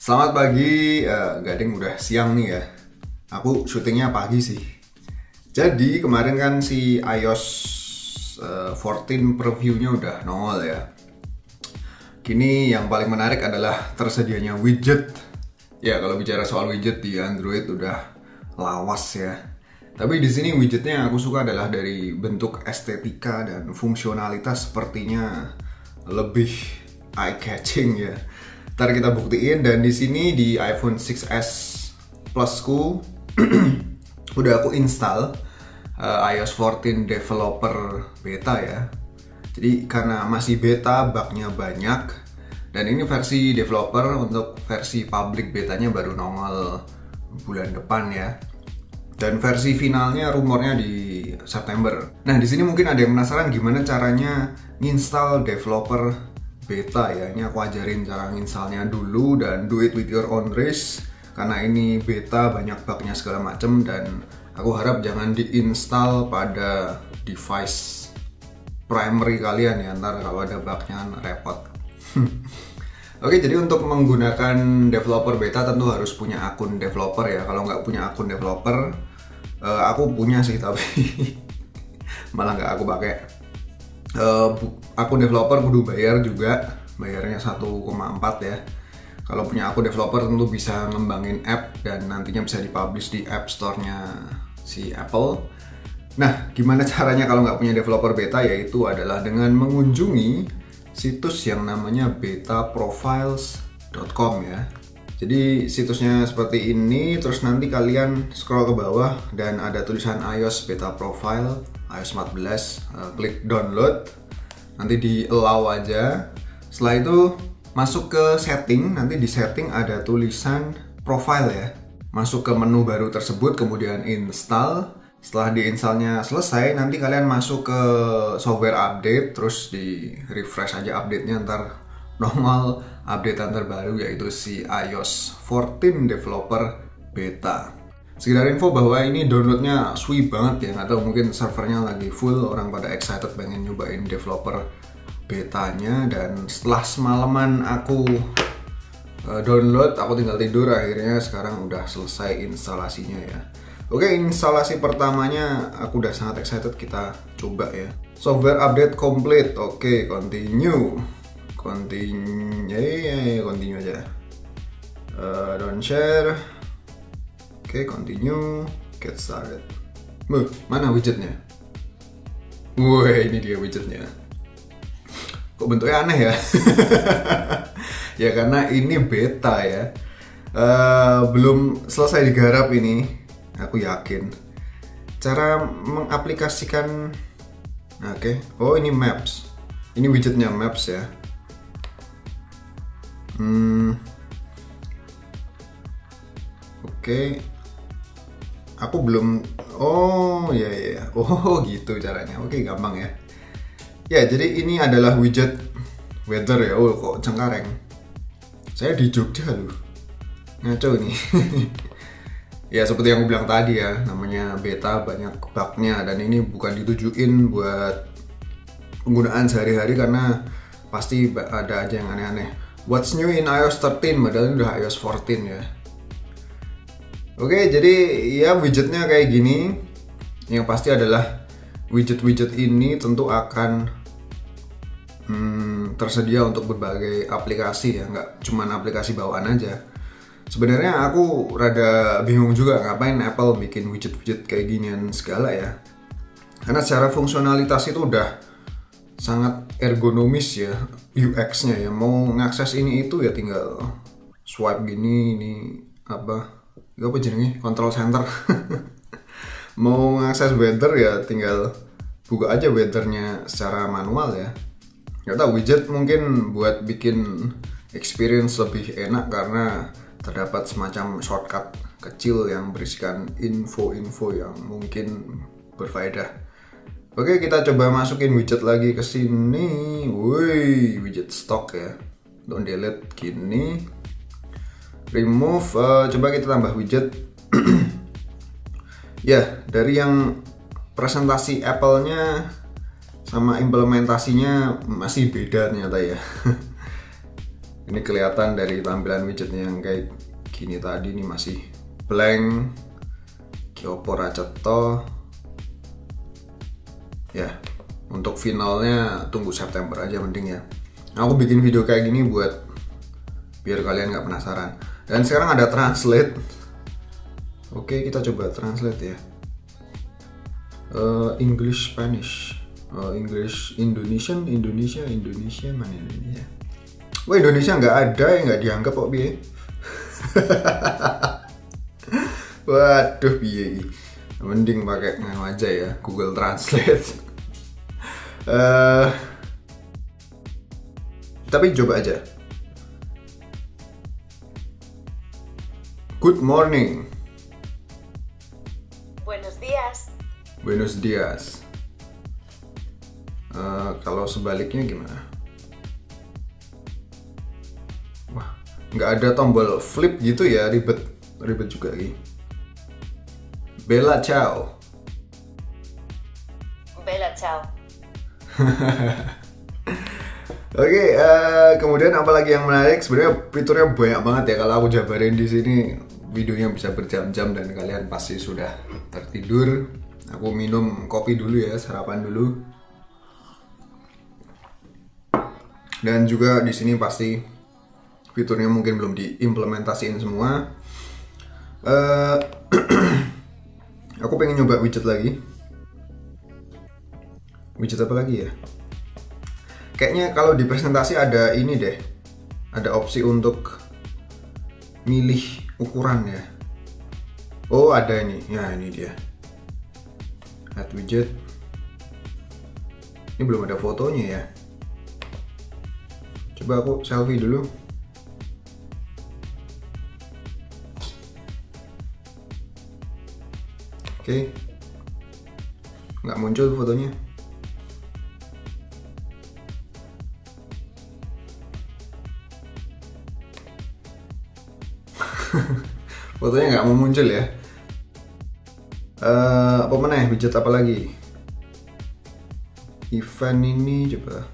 Selamat pagi, Gading udah siang nih ya. Aku syutingnya pagi sih. Jadi kemarin kan si iOS 14 previewnya udah nongol ya. Kini yang paling menarik adalah tersedianya widget. Ya kalau bicara soal widget di Android udah lawas ya. Tapi di sini widgetnya yang aku suka adalah dari bentuk estetika dan fungsionalitas sepertinya lebih eye catching ya. Ntar kita buktiin. Dan di sini di iPhone 6s Plusku udah aku install iOS 14 Developer Beta ya. Jadi karena masih beta, bugnya banyak. Dan ini versi developer, untuk versi public betanya baru nongol bulan depan ya. Dan versi finalnya rumornya di September. Nah di sini mungkin ada yang penasaran gimana caranya nginstal developer beta ya. Ini aku ajarin cara nginstalnya dulu dan do it with your own risk. Karena ini beta, banyak bugnya segala macem, dan aku harap jangan diinstal pada device primary kalian ya. Ntar kalau ada bugnya kan repot. Oke, jadi untuk menggunakan developer beta tentu harus punya akun developer ya. Kalau nggak punya akun developer, aku punya sih tapi malah nggak aku pakai. Akun developer kudu bayar juga, bayarnya 1,4 ya. Kalau punya akun developer tentu bisa ngembangin app dan nantinya bisa dipublish di App Store-nya si Apple. Nah, gimana caranya kalau nggak punya developer beta? Yaitu adalah dengan mengunjungi situs yang namanya betaprofiles.com ya. Jadi situsnya seperti ini, terus nanti kalian scroll ke bawah dan ada tulisan iOS beta profile, iOS 14, klik download, nanti di allow aja. Setelah itu masuk ke setting, nanti di setting ada tulisan profile ya. Masuk ke menu baru tersebut, kemudian install. Setelah diinstalnya selesai, nanti kalian masuk ke software update, terus di refresh aja update-nya, ntar normal updatean terbaru yaitu si iOS 14 Developer Beta. Sekedar info bahwa ini downloadnya sweet banget ya, atau mungkin servernya lagi full, orang pada excited pengen nyobain developer betanya. Dan setelah semalaman aku download, aku tinggal tidur, akhirnya sekarang udah selesai instalasinya ya. Oke, instalasi pertamanya aku udah sangat excited, kita coba ya. Software update complete. Oke, continue aja. Don't share. Oke, continue. Get started. Mana widgetnya? Wah, ini dia widgetnya. Kok bentuknya aneh ya? Ya karena ini beta ya. Belum selesai digarap ini. Aku yakin. Cara mengaplikasikan. Oke. Oh, ini maps. Ini widgetnya maps ya. Oke. Aku belum. Oh ya. Oh gitu caranya. Oke, gampang ya. Ya, jadi ini adalah widget weather ya. Oh, kok Cengkareng. Saya di Jogja loh. Ngaco nih. Ya seperti yang aku bilang tadi ya, namanya beta, banyak bugnya, dan ini bukan ditujuin buat penggunaan sehari-hari karena pasti ada aja yang aneh-aneh. What's new in iOS 13? Padahal ini udah iOS 14 ya. Oke, jadi ya widgetnya kayak gini. Yang pasti adalah widget-widget ini tentu akan tersedia untuk berbagai aplikasi ya, nggak cuman aplikasi bawaan aja. Sebenarnya aku rada bingung juga ngapain Apple bikin widget-widget kayak ginian segala ya. Karena secara fungsionalitas itu udah sangat ergonomis ya, UX-nya ya. Mau ngakses ini itu ya tinggal swipe gini, ini apa jenenge, control center. Mau ngakses weather ya tinggal buka aja weathernya secara manual ya. Gak tau, widget mungkin buat bikin experience lebih enak karena terdapat semacam shortcut kecil yang berisikan info-info yang mungkin berfaedah. Oke, kita coba masukin widget lagi ke sini. Wih, widget stock ya. Don't delete gini. Remove, coba kita tambah widget. Ya, dari yang presentasi Apple-nya sama implementasinya masih beda ternyata ya. Ini kelihatan dari tampilan widgetnya yang kayak gini tadi, ini masih blank. Kyopo Raceto. Ya, untuk finalnya tunggu September aja mending ya. Aku bikin video kayak gini buat biar kalian nggak penasaran. Dan sekarang ada translate. Oke, kita coba translate ya. English Spanish, English Indonesian, Indonesia mana Indonesia? Wah, Indonesia nggak ada, ya nggak dianggap kok biye. Waduh biye, mending pakai nganu aja ya, Google Translate. Tapi coba aja. Good morning. Buenos días. Buenos días. Kalau sebaliknya gimana? Wah, nggak ada tombol flip gitu ya, ribet juga lagi. Bella ciao. Bella ciao. Oke, kemudian apa lagi yang menarik? Sebenarnya fiturnya banyak banget ya. Kalau aku jabarin di sini, videonya bisa berjam-jam dan kalian pasti sudah tertidur. Aku minum kopi dulu ya, sarapan dulu. Dan juga di sini pasti fiturnya mungkin belum diimplementasiin semua. Aku pengen nyoba widget lagi. Widget apa lagi ya? Kayaknya kalau di presentasi ada ini deh. Ada opsi untuk milih ukuran ya. Oh, ada ini. Ya, ini dia. Add widget. Ini belum ada fotonya ya. Coba aku selfie dulu. Oke. Nggak muncul fotonya. Fotonya nggak mau muncul ya. Apa mana ya, widget apa lagi? Event ini coba.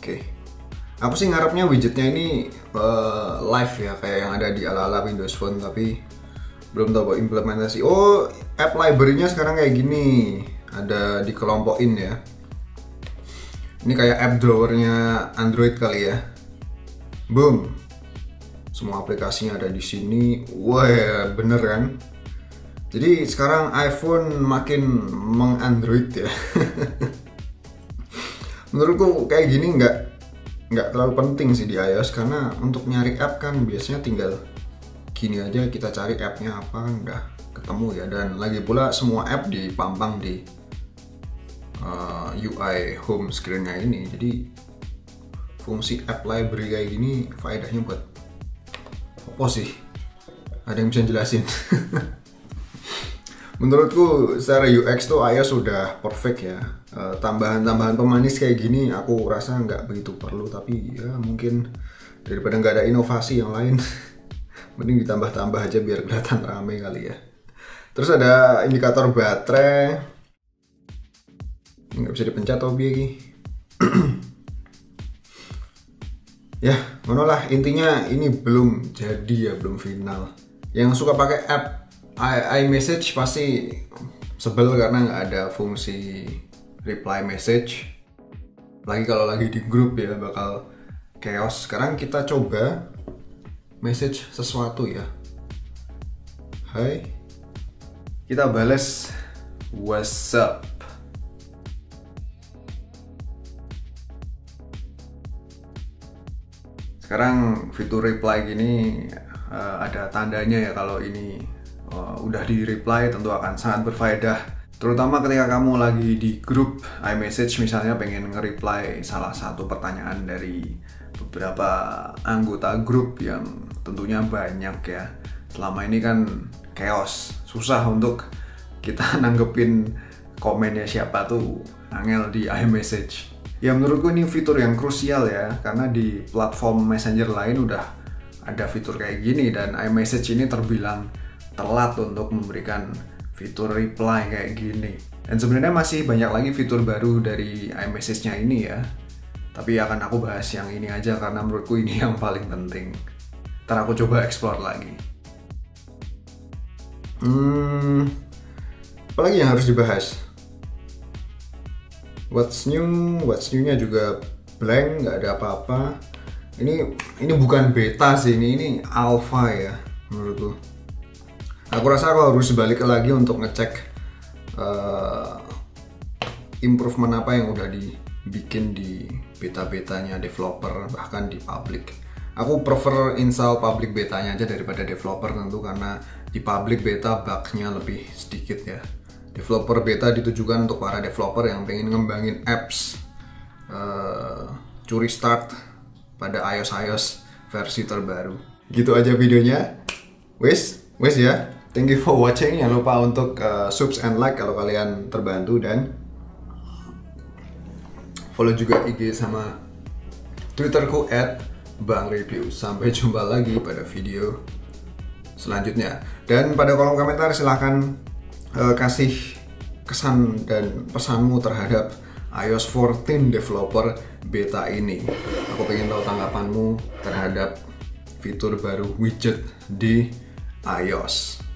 Oke. Aku sih ngarepnya widgetnya ini live ya, kayak yang ada di ala-ala Windows Phone, tapi belum tahu implementasi. Oh, app library-nya sekarang kayak gini. Ada dikelompokin ya. Ini kayak app drawer-nya Android kali ya. Boom. Semua aplikasinya ada di sini. Wah, bener kan? Jadi sekarang iPhone makin meng-Android ya. Menurutku kayak gini nggak terlalu penting sih di iOS, karena untuk nyari app kan biasanya tinggal gini aja, kita cari appnya apa kan udah ketemu ya. Dan lagi pula semua app dipampang di UI home screen-nya ini. Jadi fungsi app library kayak gini faedahnya buat apa sih? Ada yang bisa jelasin? Menurutku secara UX tuh iOS sudah perfect ya. Tambahan-tambahan pemanis kayak gini aku rasa nggak begitu perlu, tapi ya mungkin daripada nggak ada inovasi yang lain mending ditambah-tambah aja biar kelihatan rame kali ya. Terus ada indikator baterai. Nggak bisa dipencet atau biar ya, mana lah, intinya ini belum jadi ya, belum final. Yang suka pakai app iMessage pasti sebel karena nggak ada fungsi reply message. Lagi kalau lagi di grup ya bakal chaos. Sekarang kita coba message sesuatu ya. Hai, kita balas what's up. Sekarang fitur reply gini ada tandanya ya, kalau ini udah di reply tentu akan sangat berfaedah. Terutama ketika kamu lagi di grup iMessage misalnya, pengen nge-reply salah satu pertanyaan dari beberapa anggota grup yang tentunya banyak ya. Selama ini kan chaos, susah untuk kita nanggepin komennya siapa tuh, angel di iMessage. Ya menurutku ini fitur yang krusial ya, karena di platform messenger lain udah ada fitur kayak gini, dan iMessage ini terbilang telat untuk memberikan fitur reply kayak gini. Dan sebenarnya masih banyak lagi fitur baru dari iMessage-nya ini ya. Tapi akan aku bahas yang ini aja karena menurutku ini yang paling penting. Ntar aku coba explore lagi. Apalagi yang harus dibahas? What's new-nya juga blank, nggak ada apa-apa. Ini bukan beta sih, ini alpha ya menurutku. Aku rasa aku harus balik lagi untuk ngecek improvement apa yang udah dibikin di beta-betanya developer, bahkan di public. Aku prefer install public betanya aja daripada developer tentu, karena di public beta bugnya lebih sedikit ya. Developer beta ditujukan untuk para developer yang pengen ngembangin apps curi start pada iOS versi terbaru. Gitu aja videonya. Wes ya. Thank you for watching. Jangan lupa untuk subs and like kalau kalian terbantu, dan follow juga IG sama Twitterku @bangreview. Sampai jumpa lagi pada video selanjutnya. Dan pada kolom komentar silahkan kasih kesan dan pesanmu terhadap iOS 14 developer beta ini. Aku pengen tahu tanggapanmu terhadap fitur baru widget di iOS.